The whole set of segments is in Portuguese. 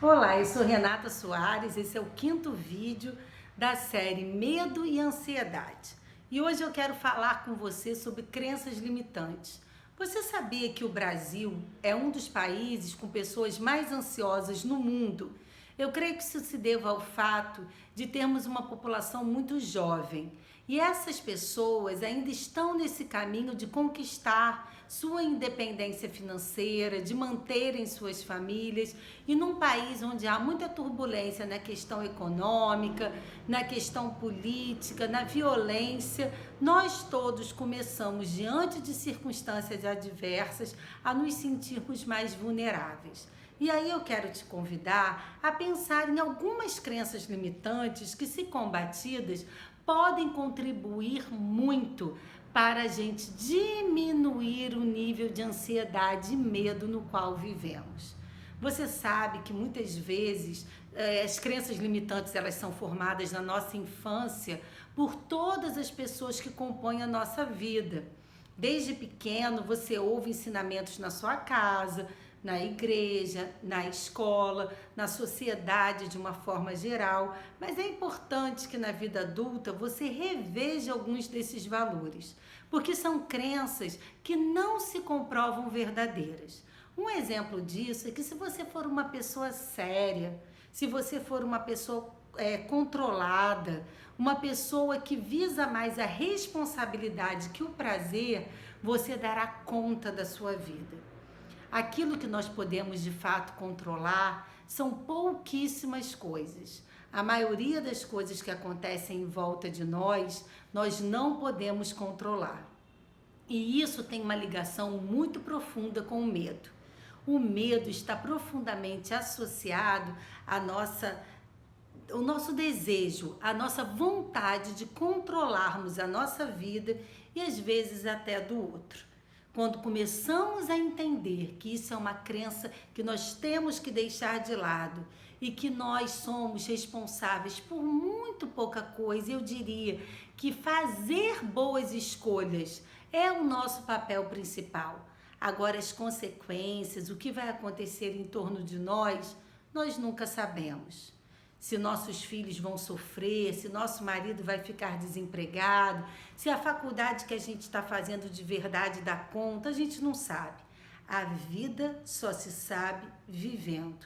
Olá, eu sou Renata Soares, esse é o quinto vídeo da série Medo e Ansiedade. E hoje eu quero falar com você sobre crenças limitantes. Você sabia que o Brasil é um dos países com pessoas mais ansiosas no mundo? Eu creio que isso se deva ao fato de termos uma população muito jovem. E essas pessoas ainda estão nesse caminho de conquistar sua independência financeira, de manterem suas famílias, e num país onde há muita turbulência na questão econômica, na questão política, na violência, nós todos começamos, diante de circunstâncias adversas, a nos sentirmos mais vulneráveis. E aí eu quero te convidar a pensar em algumas crenças limitantes que, se combatidas, podem contribuir muito para a gente diminuir o nível de ansiedade e medo no qual vivemos. Você sabe que muitas vezes as crenças limitantes elas são formadas na nossa infância por todas as pessoas que compõem a nossa vida. Desde pequeno você ouve ensinamentos na sua casa, na igreja, na escola, na sociedade de uma forma geral, mas é importante que na vida adulta você reveja alguns desses valores, porque são crenças que não se comprovam verdadeiras. Um exemplo disso é que se você for uma pessoa séria, se você for uma pessoa controlada, uma pessoa que visa mais a responsabilidade que o prazer, você dará conta da sua vida. Aquilo que nós podemos de fato controlar são pouquíssimas coisas. A maioria das coisas que acontecem em volta de nós não podemos controlar. E isso tem uma ligação muito profunda com o medo. O medo está profundamente associado ao nosso desejo, à nossa vontade de controlarmos a nossa vida e às vezes até do outro. Quando começamos a entender que isso é uma crença que nós temos que deixar de lado e que nós somos responsáveis por muito pouca coisa, eu diria que fazer boas escolhas é o nosso papel principal. Agora, as consequências, o que vai acontecer em torno de nós nunca sabemos. Se nossos filhos vão sofrer, se nosso marido vai ficar desempregado, se a faculdade que a gente está fazendo de verdade dá conta, a gente não sabe. A vida só se sabe vivendo.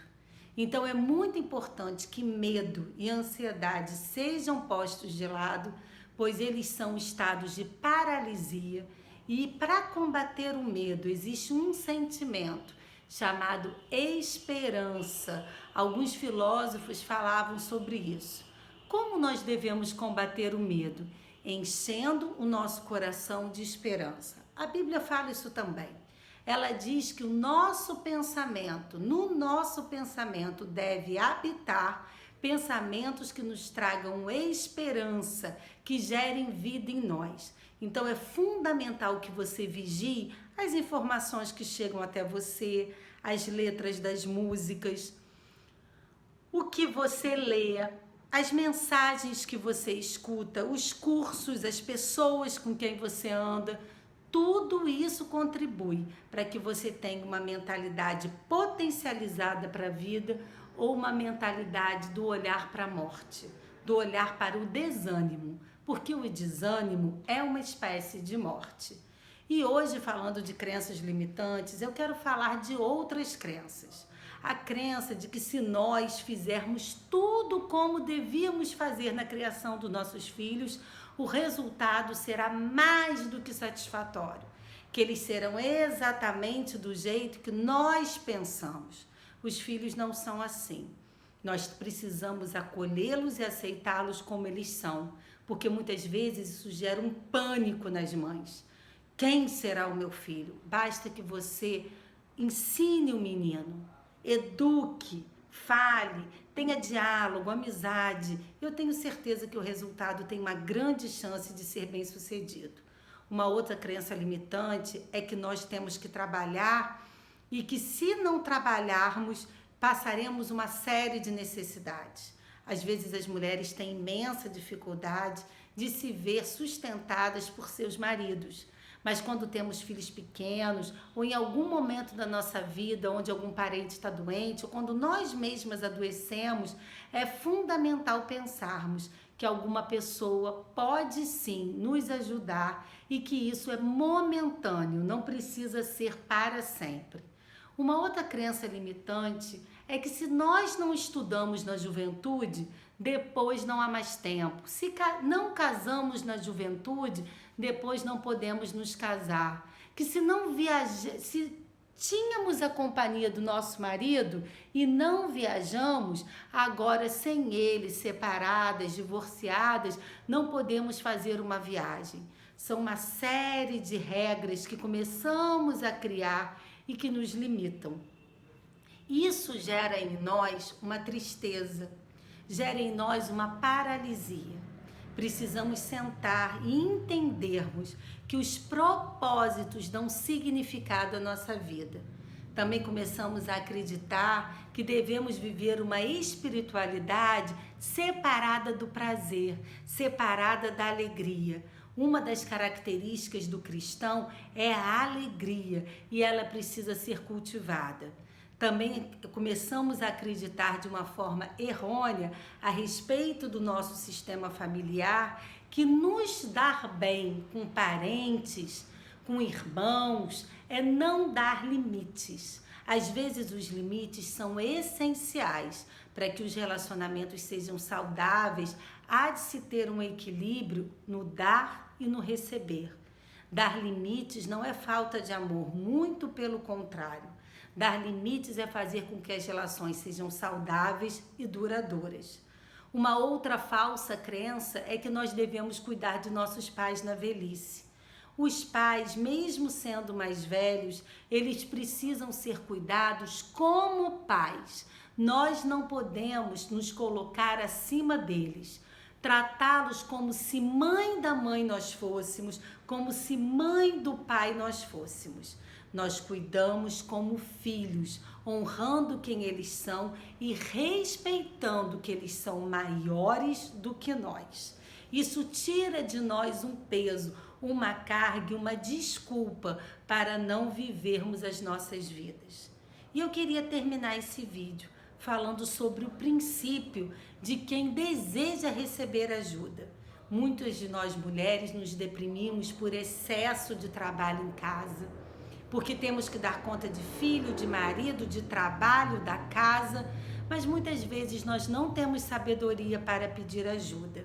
Então é muito importante que medo e ansiedade sejam postos de lado, pois eles são estados de paralisia. E para combater o medo existe um sentimento chamado esperança. Alguns filósofos falavam sobre isso. Como nós devemos combater o medo? Enchendo o nosso coração de esperança. A Bíblia fala isso também. Ela diz que no nosso pensamento deve habitar pensamentos que nos tragam esperança, que gerem vida em nós. Então é fundamental que você vigie as informações que chegam até você, as letras das músicas, o que você lê, as mensagens que você escuta, os cursos, as pessoas com quem você anda. Tudo isso contribui para que você tenha uma mentalidade potencializada para a vida ou uma mentalidade do olhar para a morte, do olhar para o desânimo, porque o desânimo é uma espécie de morte. E hoje, falando de crenças limitantes, eu quero falar de outras crenças. A crença de que se nós fizermos tudo como devíamos fazer na criação dos nossos filhos, o resultado será mais do que satisfatório, que eles serão exatamente do jeito que nós pensamos. Os filhos não são assim. Nós precisamos acolhê-los e aceitá-los como eles são, porque muitas vezes isso gera um pânico nas mães. Quem será o meu filho? Basta que você ensine o menino, eduque, fale, tenha diálogo, amizade. Eu tenho certeza que o resultado tem uma grande chance de ser bem-sucedido. Uma outra crença limitante é que nós temos que trabalhar e que, se não trabalharmos, passaremos uma série de necessidades. Às vezes as mulheres têm imensa dificuldade de se ver sustentadas por seus maridos, Mas quando temos filhos pequenos, ou em algum momento da nossa vida onde algum parente está doente, ou quando nós mesmas adoecemos, é fundamental pensarmos que alguma pessoa pode sim nos ajudar e que isso é momentâneo, não precisa ser para sempre. Uma outra crença limitante é que se nós não estudamos na juventude, depois não há mais tempo. Se não casamos na juventude, depois não podemos nos casar. Que se não se tínhamos a companhia do nosso marido e não viajamos, agora sem ele, separadas, divorciadas, não podemos fazer uma viagem. São uma série de regras que começamos a criar e que nos limitam. Isso gera em nós uma tristeza, gera em nós uma paralisia. Precisamos sentar e entendermos que os propósitos dão significado à nossa vida. Também começamos a acreditar que devemos viver uma espiritualidade separada do prazer, separada da alegria. Uma das características do cristão é a alegria e ela precisa ser cultivada. Também começamos a acreditar de uma forma errônea a respeito do nosso sistema familiar, que nos dar bem com parentes, com irmãos, é não dar limites. Às vezes os limites são essenciais para que os relacionamentos sejam saudáveis. Há de se ter um equilíbrio no dar e no receber. Dar limites não é falta de amor, muito pelo contrário. Dar limites é fazer com que as relações sejam saudáveis e duradouras. Uma outra falsa crença é que nós devemos cuidar de nossos pais na velhice. Os pais, mesmo sendo mais velhos, eles precisam ser cuidados como pais. Nós não podemos nos colocar acima deles. Tratá-los como se mãe da mãe nós fôssemos, como se mãe do pai nós fôssemos. Nós cuidamos como filhos, honrando quem eles são e respeitando que eles são maiores do que nós. Isso tira de nós um peso, uma carga, uma desculpa para não vivermos as nossas vidas. E eu queria terminar esse vídeo falando sobre o princípio de quem deseja receber ajuda. Muitas de nós mulheres nos deprimimos por excesso de trabalho em casa, porque temos que dar conta de filho, de marido, de trabalho, da casa, mas muitas vezes nós não temos sabedoria para pedir ajuda.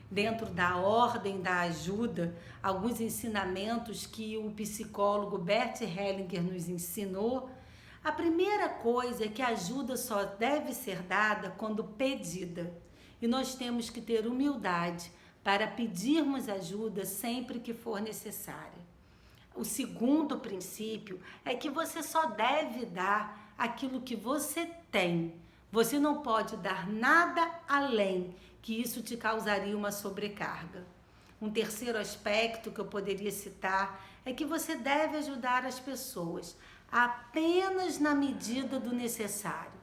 Dentro da ordem da ajuda, alguns ensinamentos que o psicólogo Bert Hellinger nos ensinou, a primeira coisa é que a ajuda só deve ser dada quando pedida. E nós temos que ter humildade para pedirmos ajuda sempre que for necessária. O segundo princípio é que você só deve dar aquilo que você tem. Você não pode dar nada além, que isso te causaria uma sobrecarga. Um terceiro aspecto que eu poderia citar é que você deve ajudar as pessoas apenas na medida do necessário.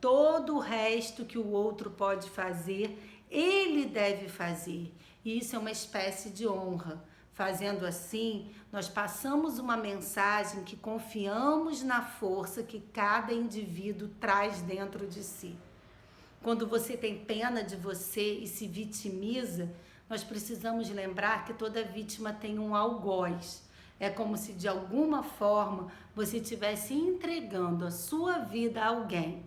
Todo o resto que o outro pode fazer, ele deve fazer. E isso é uma espécie de honra. Fazendo assim, nós passamos uma mensagem que confiamos na força que cada indivíduo traz dentro de si. Quando você tem pena de você e se vitimiza, nós precisamos lembrar que toda vítima tem um algoz. É como se de alguma forma você estivesse entregando a sua vida a alguém.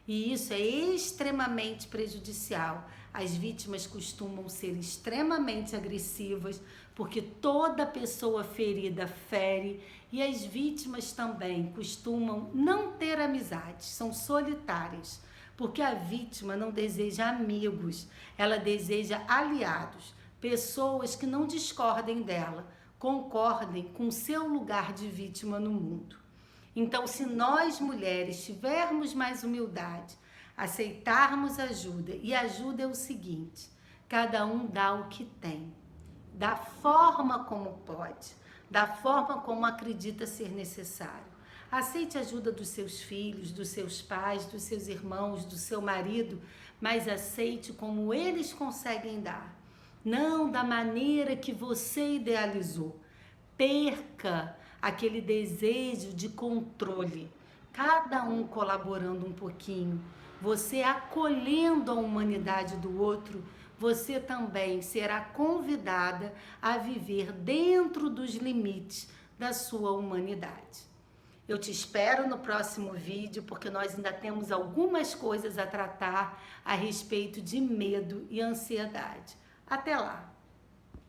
E isso é extremamente prejudicial. As vítimas costumam ser extremamente agressivas, porque toda pessoa ferida fere, e as vítimas também costumam não ter amizades, são solitárias, porque a vítima não deseja amigos, ela deseja aliados, pessoas que não discordem dela, concordem com seu lugar de vítima no mundo. Então, se nós mulheres tivermos mais humildade, aceitarmos ajuda, e ajuda é o seguinte: cada um dá o que tem, da forma como pode, da forma como acredita ser necessário. Aceite a ajuda dos seus filhos, dos seus pais, dos seus irmãos, do seu marido, mas aceite como eles conseguem dar, não da maneira que você idealizou. perca aquele desejo de controle. Cada um colaborando um pouquinho, você acolhendo a humanidade do outro, você também será convidada a viver dentro dos limites da sua humanidade. Eu te espero no próximo vídeo, porque nós ainda temos algumas coisas a tratar a respeito de medo e ansiedade. Até lá!